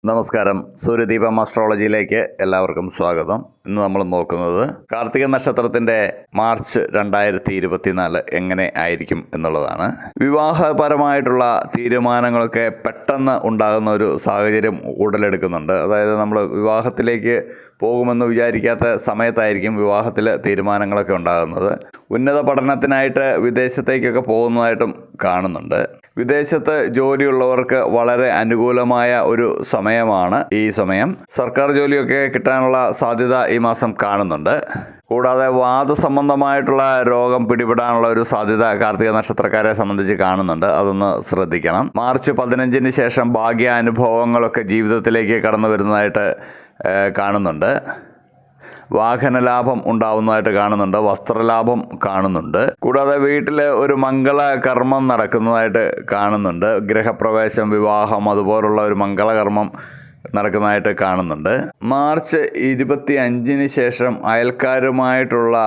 നമസ്കാരം. സൂര്യദീപം അസ്ട്രോളജിയിലേക്ക് എല്ലാവർക്കും സ്വാഗതം. ഇന്ന് നമ്മൾ നോക്കുന്നത് കാർത്തിക നക്ഷത്രത്തിൻ്റെ മാർച്ച് 2024 എങ്ങനെ ആയിരിക്കും എന്നുള്ളതാണ്. വിവാഹപരമായിട്ടുള്ള തീരുമാനങ്ങളൊക്കെ പെട്ടെന്ന് ഉണ്ടാകുന്ന ഒരു സാഹചര്യം ഉടലെടുക്കുന്നുണ്ട്. അതായത് നമ്മൾ വിവാഹത്തിലേക്ക് പോകുമെന്ന് വിചാരിക്കാത്ത സമയത്തായിരിക്കും വിവാഹത്തിൽ തീരുമാനങ്ങളൊക്കെ ഉണ്ടാകുന്നത്. ഉന്നത പഠനത്തിനായിട്ട് വിദേശത്തേക്കൊക്കെ പോകുന്നതായിട്ടും കാണുന്നുണ്ട്. വിദേശത്ത് ജോലിയുള്ളവർക്ക് വളരെ അനുകൂലമായ ഒരു സമയമാണ് ഈ സമയം. സർക്കാർ ജോലിയൊക്കെ കിട്ടാനുള്ള സാധ്യത ഈ മാസം കാണുന്നുണ്ട്. കൂടാതെ വാദസംബന്ധമായിട്ടുള്ള രോഗം പിടിപെടാനുള്ള ഒരു സാധ്യത കാർത്തിക നക്ഷത്രക്കാരെ സംബന്ധിച്ച് കാണുന്നുണ്ട്. അതൊന്ന് ശ്രദ്ധിക്കണം. മാർച്ച് 15 ശേഷം ഭാഗ്യാനുഭവങ്ങളൊക്കെ ജീവിതത്തിലേക്ക് കടന്നു വരുന്നതായിട്ട് കാണുന്നുണ്ട്. വാഹനലാഭം ഉണ്ടാവുന്നതായിട്ട് കാണുന്നുണ്ട്. വസ്ത്രലാഭം കാണുന്നുണ്ട്. കൂടാതെ വീട്ടിൽ ഒരു മംഗളകർമ്മം നടക്കുന്നതായിട്ട് കാണുന്നുണ്ട്. ഗൃഹപ്രവേശം, വിവാഹം, അതുപോലുള്ള ഒരു മംഗളകർമ്മം നടക്കുന്നതായിട്ട് കാണുന്നുണ്ട്. മാർച്ച് 25 ശേഷം അയൽക്കാരുമായിട്ടുള്ള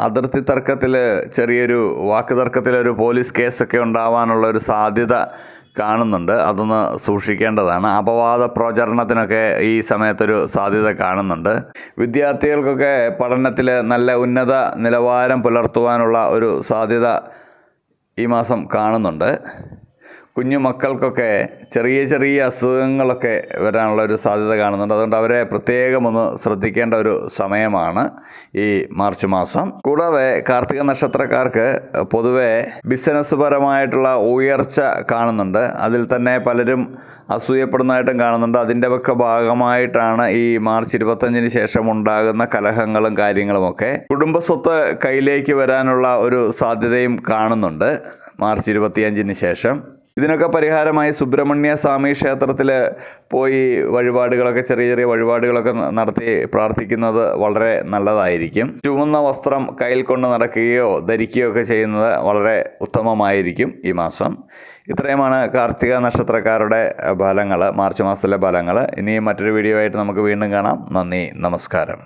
അതിർത്തി തർക്കത്തിൽ, ചെറിയൊരു വാക്ക് തർക്കത്തിൽ ഒരു പോലീസ് കേസൊക്കെ ഉണ്ടാവാനുള്ള ഒരു സാധ്യത കാണുന്നുണ്ട്. അതൊന്ന് സൂക്ഷിക്കേണ്ടതാണ്. അപവാദ പ്രചരണത്തിനൊക്കെ ഈ സമയത്തൊരു സാധ്യത കാണുന്നുണ്ട്. വിദ്യാർത്ഥികൾക്കൊക്കെ പഠനത്തിൽ നല്ല ഉന്നത നിലവാരം പുലർത്തുവാനുള്ള ഒരു സാധ്യത ഈ മാസം കാണുന്നുണ്ട്. കുഞ്ഞു മക്കൾക്കൊക്കെ ചെറിയ ചെറിയ അസുഖങ്ങളൊക്കെ വരാനുള്ള ഒരു സാധ്യത കാണുന്നുണ്ട്. അതുകൊണ്ട് അവരെ പ്രത്യേകം ഒന്ന് ശ്രദ്ധിക്കേണ്ട ഒരു സമയമാണ് ഈ മാർച്ച് മാസം. കൂടാതെ കാർത്തിക നക്ഷത്രക്കാർക്ക് പൊതുവെ ബിസിനസ് പരമായിട്ടുള്ള ഉയർച്ച കാണുന്നുണ്ട്. അതിൽ തന്നെ പലരും അസൂയപ്പെടുന്നതായിട്ടും കാണുന്നുണ്ട്. അതിൻ്റെ ഒക്കെ ഭാഗമായിട്ടാണ് ഈ മാർച്ച് 25 ശേഷം ഉണ്ടാകുന്ന കലഹങ്ങളും കാര്യങ്ങളുമൊക്കെ. കുടുംബസ്വത്ത് കയ്യിലേക്ക് വരാനുള്ള ഒരു സാധ്യതയും കാണുന്നുണ്ട് മാർച്ച് 25 ശേഷം. ഇതിനൊക്കെ പരിഹാരമായി സുബ്രഹ്മണ്യ സ്വാമി ക്ഷേത്രത്തിൽ പോയി വഴിപാടുകളൊക്കെ, ചെറിയ ചെറിയ വഴിപാടുകളൊക്കെ നടത്തി പ്രാർത്ഥിക്കുന്നത് വളരെ നല്ലതായിരിക്കും. ചുവന്ന വസ്ത്രം കയ്യിൽ കൊണ്ട് നടക്കുകയോ ധരിക്കുകയോ ഒക്കെ ചെയ്യുന്നത് വളരെ ഉത്തമമായിരിക്കും ഈ മാസം. ഇത്രയുമാണ് കാർത്തിക നക്ഷത്രക്കാരുടെ ഫലങ്ങൾ, മാർച്ച് മാസത്തിലെ ഫലങ്ങൾ. ഇനിയും മറ്റൊരു വീഡിയോ ആയിട്ട് നമുക്ക് വീണ്ടും കാണാം. നന്ദി, നമസ്കാരം.